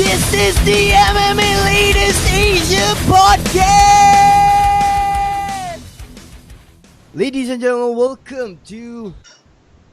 This is the MMA Latest Asia Podcast! Ladies and gentlemen, welcome to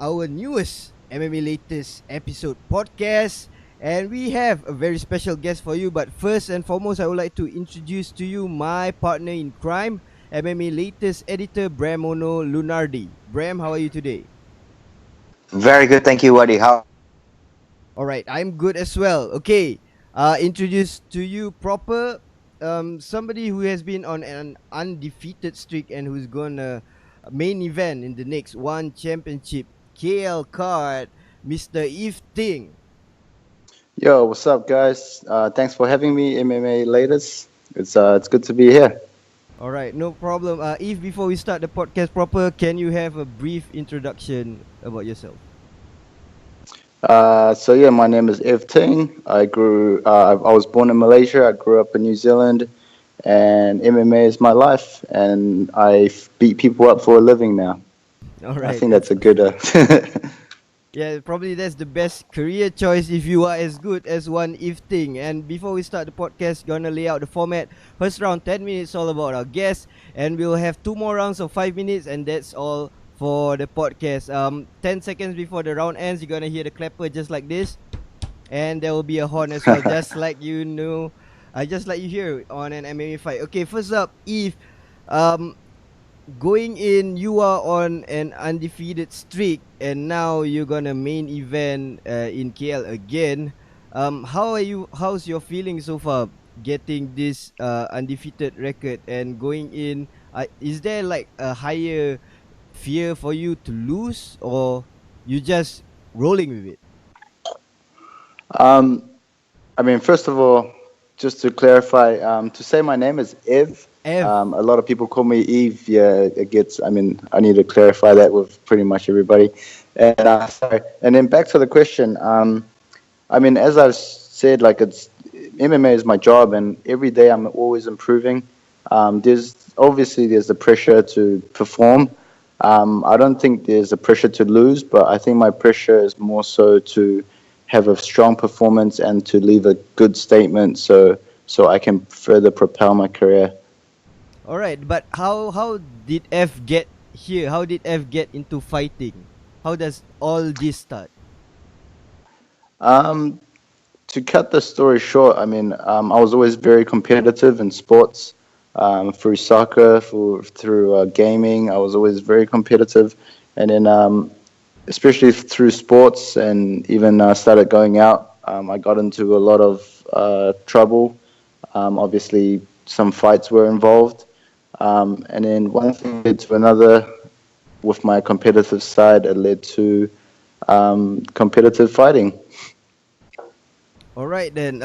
our newest MMA Latest episode podcast. And we have a very special guest for you. But first and foremost, I would like to introduce to you my partner in crime, MMA Latest editor Bram Lunardi. Bram, how are you today? Very good, thank you, Wadi. How? Alright, I'm good as well. Okay, introduce to you proper somebody who has been on an undefeated streak and who's gonna main event in the next one championship KL card, Mr. Ting. Yo, what's up, guys? Thanks for having me, MMA latest. It's good to be here. Alright, no problem. Before we start the podcast proper, can you have a brief introduction about yourself? My name is Ting. I was born in Malaysia. I grew up in New Zealand, and MMA is my life. And I beat people up for a living now. Alright, I think that's a good. Yeah, probably that's the best career choice if you are as good as one Ting. And before we start the podcast, gonna lay out the format. First round 10 minutes all about our guests, and we'll have two more rounds of 5 minutes, and that's all for the podcast. 10 seconds before the round ends, you're gonna hear the clapper just like this, and there will be a horn as well, just like you hear on an MMA fight. Okay, first up, going in, you are on an undefeated streak, and now you're gonna main event in KL again. How's your feeling so far, getting this undefeated record and going in? Is there like a higher fear for you to lose, or you just rolling with it? First of all, just to clarify, to say my name is Ev. Ev. A lot of people call me Eve. Yeah, it gets. I need to clarify that with pretty much everybody. And and then back to the question. As I've said, like it's MMA is my job, and every day I'm always improving. There's the pressure to perform. I don't think there's a pressure to lose, but I think my pressure is more so to have a strong performance and to leave a good statement, so I can further propel my career. All right, but how did F get here? How did F get into fighting? How does all this start? To cut the story short, I was always very competitive in sports, through soccer, through gaming. I was always very competitive, and then especially through sports, and even started going out. I got into a lot of trouble. Obviously, some fights were involved. And then one thing led to another. With my competitive side, it led to competitive fighting. All right then.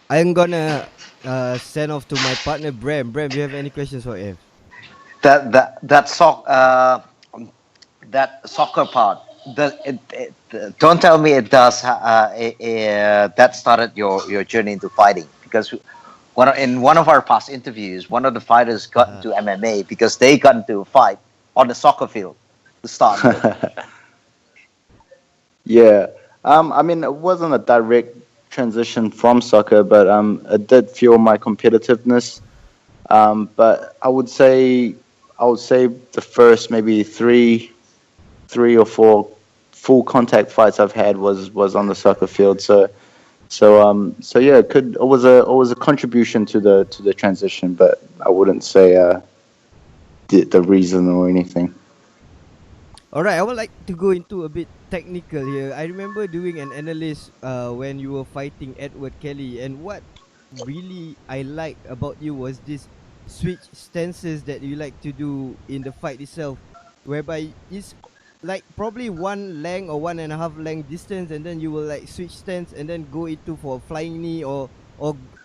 I'm gonna send off to my partner Bram. Bram, do you have any questions for Ev? That soccer part. Don't tell me it does. That started your journey into fighting, because in one of our past interviews, one of the fighters got into MMA because they got into a fight on the soccer field to start with. Yeah. It wasn't a direct transition from soccer, but it did fuel my competitiveness. But I would say the first maybe three or four full contact fights I've had was on the soccer field. So yeah, it was a contribution to the transition, but I wouldn't say the reason or anything. Alright, I would like to go into a bit technical here. I remember doing an analysis when you were fighting Edward Kelly, and what really I like about you was this switch stances that you like to do in the fight itself, whereby it's like probably one length or 1.5 length distance, and then you will like switch stance and then go into for a flying knee or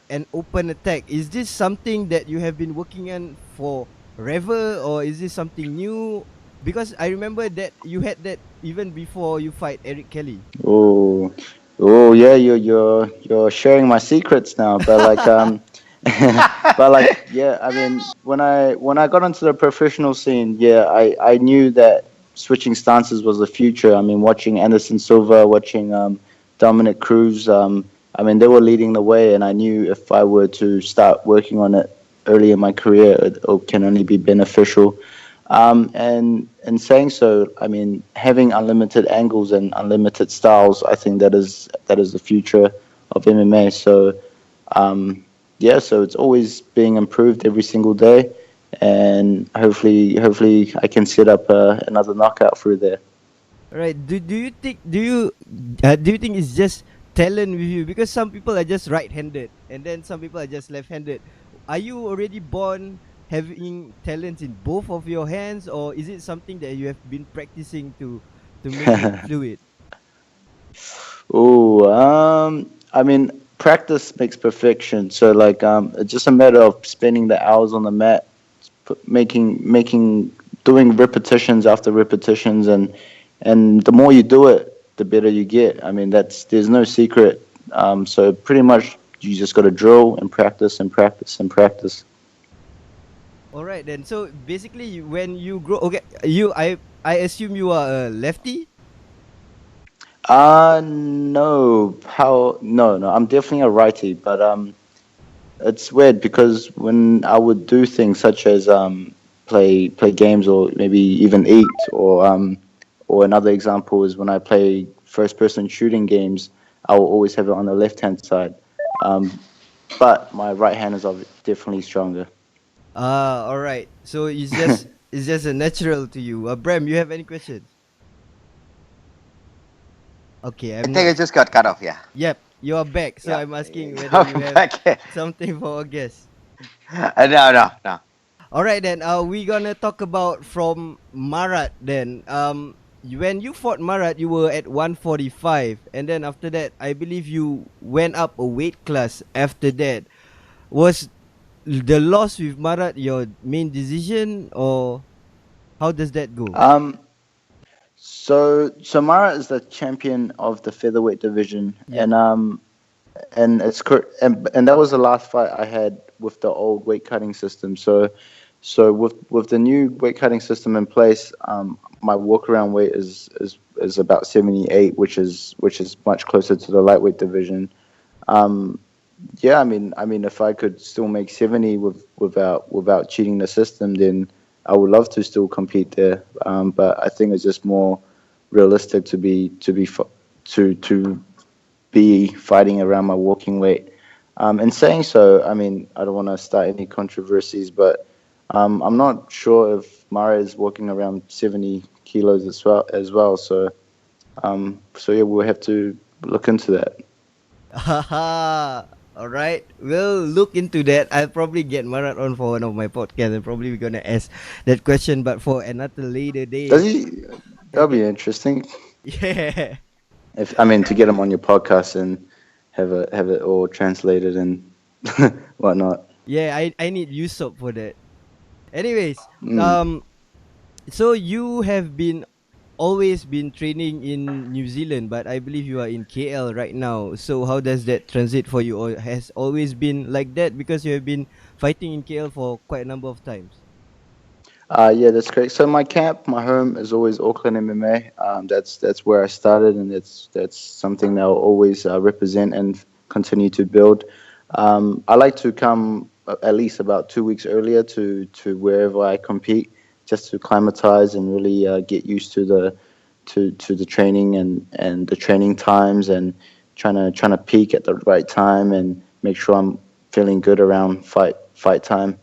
an open attack. Is this something that you have been working on forever, or is this something new? Because I remember that you had that even before you fight Eric Kelly. Oh yeah, you're sharing my secrets now, but when I got into the professional scene, yeah, I knew that switching stances was the future. Watching Anderson Silva, watching Dominic Cruz, I mean, they were leading the way, and I knew if I were to start working on it early in my career, it can only be beneficial. And in saying so, I mean, having unlimited angles and unlimited styles, I think that is the future of MMA. So yeah, so it's always being improved every single day, and hopefully I can set up another knockout through there. Right. Do you think it's just talent with you? Because some people are just right-handed, and then some people are just left-handed. Are you already born having talents in both of your hands, or is it something that you have been practicing to make it fluid? Oh, I mean, practice makes perfection. So like, it's just a matter of spending the hours on the mat, doing repetitions after repetitions, and the more you do it, the better you get. I mean, there's no secret. So pretty much you just got to drill and practice and practice and practice. All right then. So basically, when you grow, okay, I assume you are a lefty. No, how? No, no. I'm definitely a righty, but it's weird because when I would do things such as play games or maybe even eat or another example is when I play first person shooting games, I will always have it on the left hand side. Um, but my right hand is definitely stronger. Ah, all right. So it's just a natural to you. Bram, you have any questions? Okay, I I'm think not. it just got cut off. Yeah. Yep, you are back. So Yeah. I'm asking whether you Coming have back here. something for our guest. No, no, no. All right then. We gonna talk about from Marat then. When you fought Marat, you were at 145, and then after that, I believe you went up a weight class. After that, was the loss with Marat your main decision, or how does that go? Um, so Mara is the champion of the featherweight division, Yep. and and that was the last fight I had with the old weight cutting system. So with the new weight cutting system in place, my walk around weight is about 78, which is much closer to the lightweight division. Um, yeah, I mean, if I could still make 70 without cheating the system, then I would love to still compete there. But I think it's just more realistic to be fighting around my walking weight. In saying so, I mean, I don't want to start any controversies, but I'm not sure if Mara is walking around 70 kilos as well. So yeah, we'll have to look into that. Haha. All right, we'll look into that. I'll probably get Marat on for one of my podcasts, and probably we're gonna ask that question, but for another later Does date. he? That'll be interesting. Yeah. If I mean to get him on your podcast and have it all translated and whatnot. Yeah, I need Yusuf for that. Anyways, Mm. um, so you have been always been training in New Zealand, but I believe you are in KL right now. So how does that transit for you, or has always been like that because you have been fighting in KL for quite a number of times? Yeah, that's correct. So my camp, my home is always Auckland MMA. That's where I started, and that's something that I'll always represent and continue to build. I like to come at least about 2 weeks earlier to wherever I compete, just to climatize and really get used to the training and the training times and trying to peak at the right time and make sure I'm feeling good around fight time.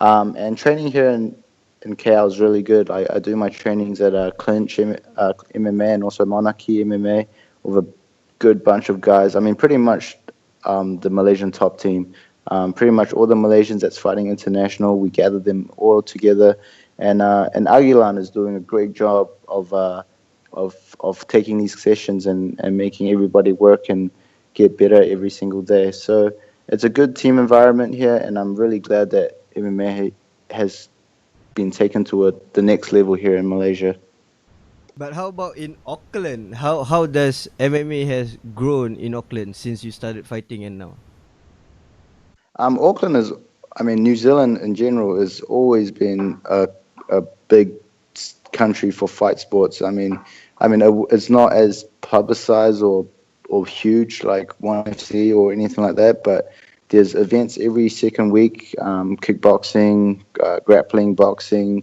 And training here in KL is really good. I do my trainings at Clinch MMA and also Monarchy MMA with a good bunch of guys. I mean, pretty much the Malaysian top team. Pretty much all the Malaysians that's fighting international, we gather them all together, and Aguilan is doing a great job of taking these sessions and making everybody work and get better every single day. So it's a good team environment here, and I'm really glad that MMA has been taken to the next level here in Malaysia. But how about in Auckland? How does MMA has grown in Auckland since you started fighting and now? Auckland is, I mean, New Zealand in general has always been a big country for fight sports. I mean, it's not as publicized or huge like One FC or anything like that, but there's events every second week, kickboxing, grappling, boxing,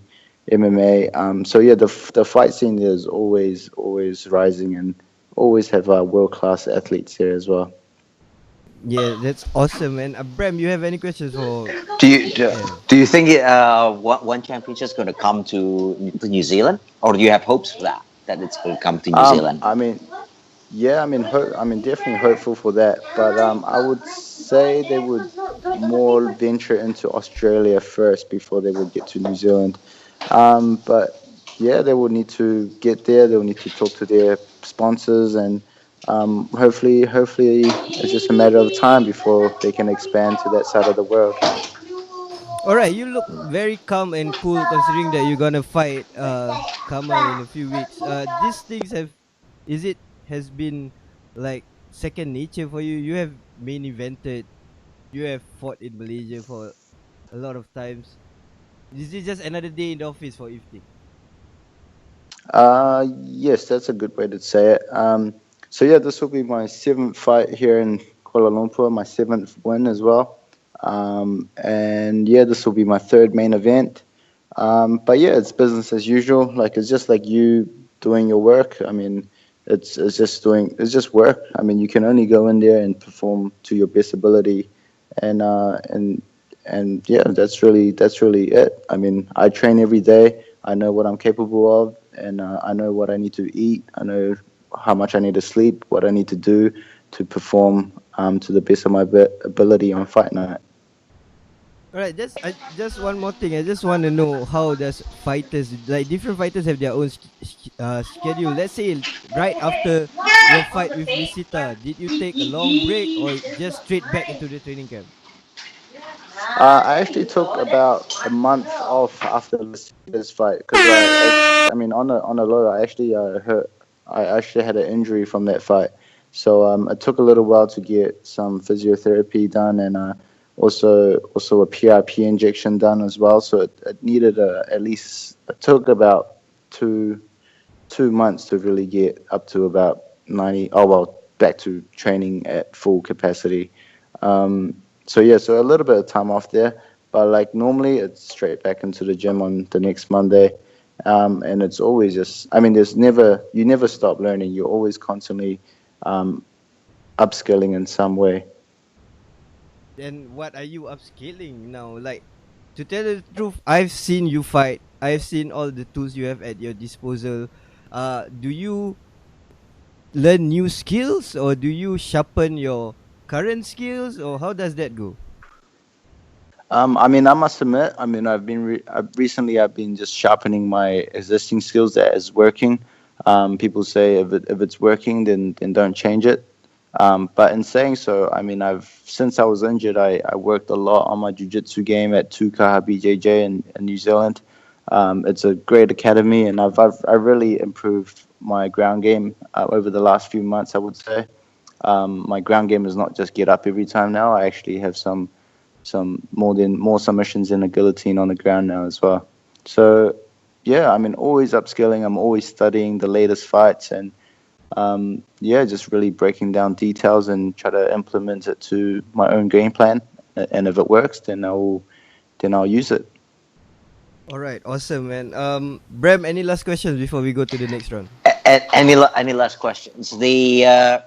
MMA. So yeah, the fight scene is always rising, and always have world class athletes here as well. Yeah, that's awesome. And Bram, you have any questions for Do you do, Kel? do you think one championship is going to come to New Zealand, or do you have hopes for that it's going to come to New Zealand? I mean, yeah, I mean, definitely hopeful for that. But I would say they would more venture into Australia first before they would get to New Zealand. But yeah, they will need to get there. They will need to talk to their sponsors, and hopefully, it's just a matter of time before they can expand to that side of the world. All right, you look very calm and cool considering that you're gonna fight Kamal in a few weeks. These things have, is it has been like second nature for you? You have main evented, you have fought in Malaysia for a lot of times. Is it just another day in the office for Ifting? Yes, that's a good way to say it. So yeah, this will be my seventh fight here in Kuala Lumpur, my seventh win as well. And yeah, this will be my third main event. But yeah, it's business as usual. Like it's just like you doing your work. I mean, it's just work. I mean, you can only go in there and perform to your best ability, and uh, and and yeah, that's really it. I mean, I train every day. I know what I'm capable of, and I know what I need to eat. I know how much I need to sleep, what I need to do to perform to the best of my ability on fight night. All right, just one more thing. I just want to know how does fighters, like different fighters have their own schedule. Let's say right after your fight with Lisita, did you take a long break or just straight back into the training camp? I actually took about a month off after Lasita's fight because I mean, on a low, I actually hurt. I actually had an injury from that fight, so it took a little while to get some physiotherapy done and also a PRP injection done as well. So it needed at least it took about two 2 months to really get up to about 90. Oh well, back to training at full capacity. So yeah, so a little bit of time off there, but like normally it's straight back into the gym on the next Monday, and it's always just. I mean, you never stop learning. You're always constantly um, upskilling in some way. Then what are you upscaling now? Like, to tell the truth, I've seen you fight. I've seen all the tools you have at your disposal. Do you learn new skills or do you sharpen your current skills or how does that go? I mean, I must admit, I mean, recently I've been just sharpening my existing skills that is working. People say if it's working, then don't change it. But in saying so, I mean, I've since I was injured, I worked a lot on my jiu-jitsu game at Tukaha BJJ in New Zealand. It's a great academy, and I've really improved my ground game over the last few months. I would say my ground game is not just get up every time now. I actually have more submissions than a guillotine on the ground now as well. So yeah, I mean, always upskilling. I'm always studying the latest fights and yeah, just really breaking down details and try to implement it to my own game plan. And if it works, then I'll use it. All right, awesome, man. Bram, any last questions before we go to the next round? Any last questions? The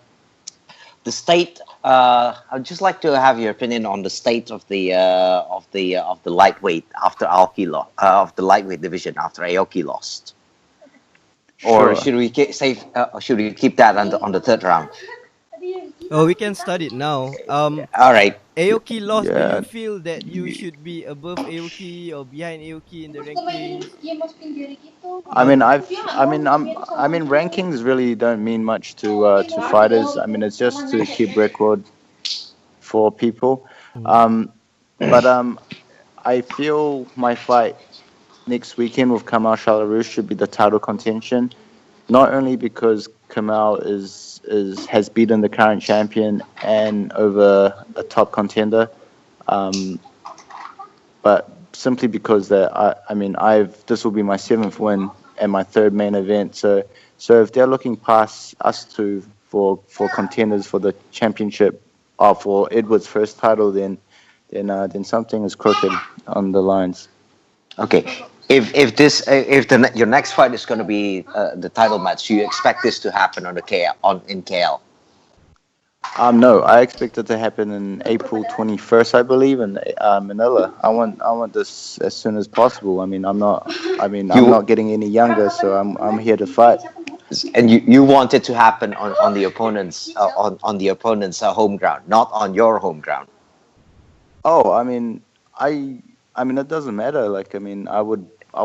state. I'd just like to have your opinion on the state of the lightweight after of the lightweight division after Aoki lost. Or Sure. should we keep that on the third round? Oh, we can start it now. All right. Aoki lost. Do you Yeah. feel that you should be above Aoki or behind Aoki in the rankings? I How? mean, I mean, rankings really don't mean much to fighters. I mean, it's just to keep record for people. Mhm. Um, but I feel my fight next weekend with Kamal Shalaroush should be the title contention. Not only because Kamal is has beaten the current champion and over a top contender, um, but simply because that I mean I've this will be my seventh win and my third main event. So if they're looking past us two for contenders for the championship, or for Edward's first title, then something is crooked on the lines. Okay. If your next fight is going to be the title match, you expect this to happen on the KL on in KL? No, I expect it to happen in April 21st, I believe, in Manila. I want this as soon as possible. I'm You not getting any younger, so I'm here to fight. and you want it to happen on the opponent's on the opponent's home ground, not on your home ground. Oh, I mean, it doesn't matter. Like, I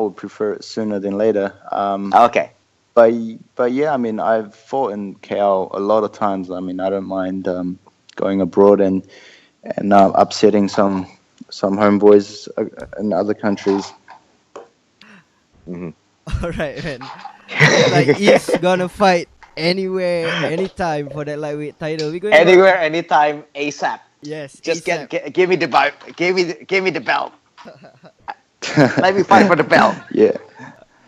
would prefer it sooner than later. Okay. But but yeah, I mean, I've fought in KL a lot of times. I mean, I don't mind going abroad and upsetting some homeboys in other countries. Mhm. All right, man. Looks like he's gonna fight anywhere, anytime for that lightweight title. We're going on. Anywhere, anytime, ASAP. Yes, Just ASAP. give me the belt. Give me the belt. Let me fight for the belt. Yeah,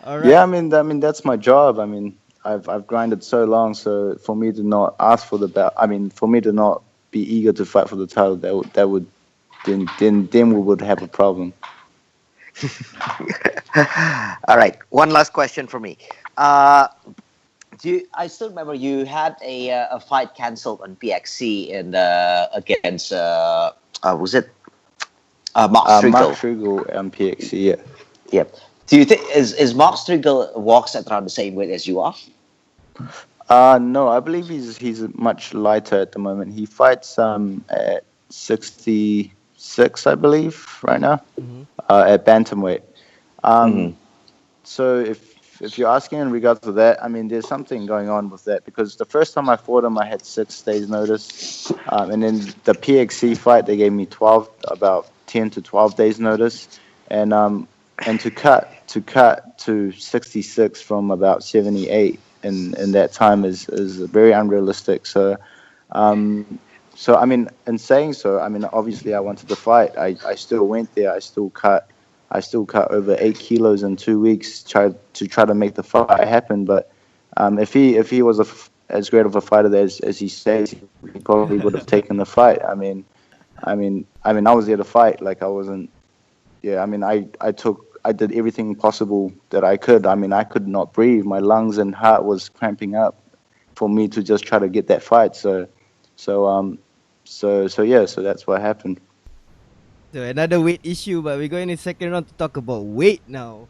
All yeah. right. I mean that's my job. I mean, I've grinded so long, so for me to not ask for the belt, I mean, for me to not be eager to fight for the title, that would then we would have a problem. All right. One last question for me. Uh, I still remember you had a fight canceled on PXC in against was it Mark Mark Striegel? Striegel and PXC, yeah. Yep. Do you think is Mark Striegel walks at around the same weight as you are? No, I believe he's much lighter at the moment. He fights at 66, I believe, right now, Mm-hmm. at bantamweight. Um, Hmm. so if you're asking in regards to that, I mean, there's something going on with that, because the first time I fought him, I had 6 days notice, and then the PXC fight, they gave me about 10 to 12 days notice, and to cut to 66 from about 78 in that time is very unrealistic. So I mean, in saying so, I mean, obviously I wanted to fight. I still went there. I still cut over 8 kilos in 2 weeks, try to make the fight happen. But if he was as great of a fighter as he says, he probably would have taken the fight. I was there to fight. Like, I wasn't. Yeah, I mean, I did everything possible that I could. I mean, I could not breathe. My lungs and heart was cramping up for me to just try to get that fight. So yeah, so that's what happened. So another weight issue, but we're going in second round to talk about weight now.